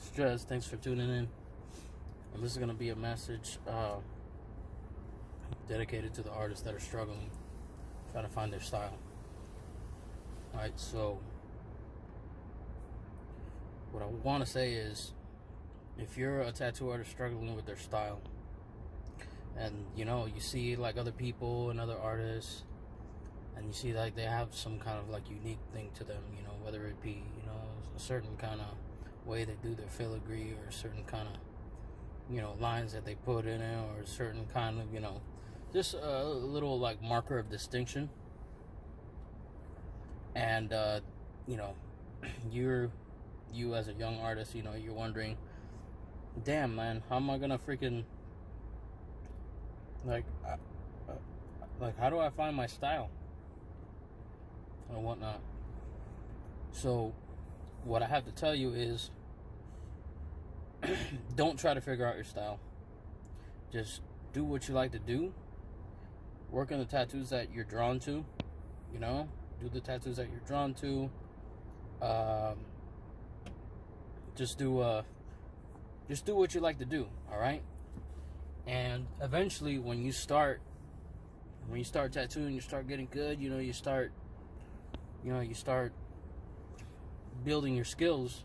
Stress. Thanks for tuning in. And this is going to be a message dedicated to the artists that are struggling, trying to find their style. Alright, so what I want to say is, if you're a tattoo artist struggling with their style, and you see like other people and other artists, and you see like they have some kind of like unique thing to them, whether it be a certain kind of way they do their filigree, or a certain kind of lines that they put in it, or a certain kind of just a little like marker of distinction. And you as a young artist, you're wondering, damn man, how am I gonna freaking like how do I find my style and whatnot? So what I have to tell you is, don't try to figure out your style. Just do what you like to do. Work on the tattoos that you're drawn to. Do the tattoos that you're drawn to. Just do what you like to do. All right. And eventually, when you start tattooing, you start getting good. You start building your skills.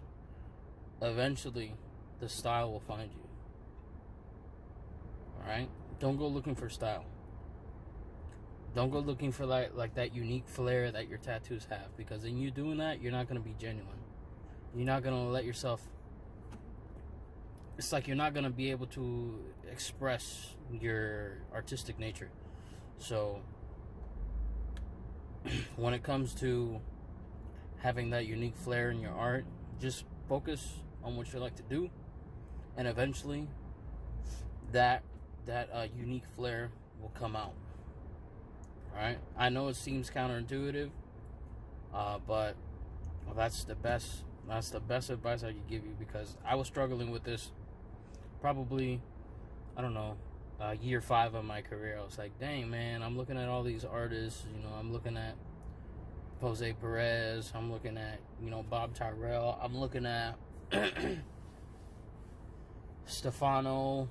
Eventually, the style will find you. All right. Don't go looking for style. Don't go looking for like that unique flair that your tattoos have, because in you doing that, you're not going to be genuine. You're not going to let yourself. It's like you're not going to be able to express your artistic nature. So when it comes to having that unique flair in your art, just focus on what you like to do, and eventually that unique flair will come out. All right. I know it seems counterintuitive, but that's the best advice I could give you, because I was struggling with this probably, I don't know, year 5 of my career. I was like, dang man, I'm looking at all these artists. I'm looking at Jose Perez. I'm looking at Bob Tyrell. I'm looking at Stefano.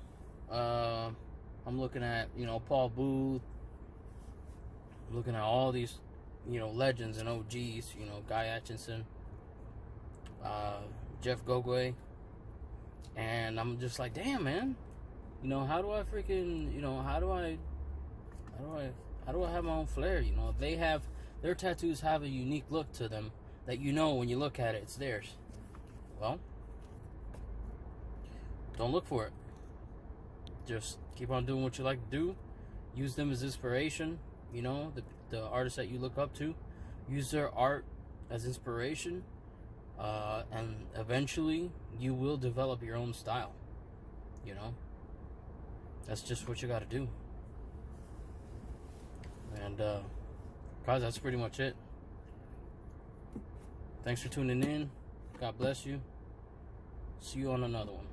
I'm looking at Paul Booth. I'm looking at all these legends and OGs. Guy Atchison, Jeff Gogwe. And I'm just like, damn man, how do I freaking how do I have my own flair? Their tattoos have a unique look to them that when you look at it, it's theirs. Well, don't look for it. Just keep on doing what you like to do. Use them as inspiration. The artists that you look up to, use their art as inspiration, and eventually you will develop your own style. That's just what you got to do. And guys, that's pretty much it. Thanks for tuning in. God bless you. See you on another one.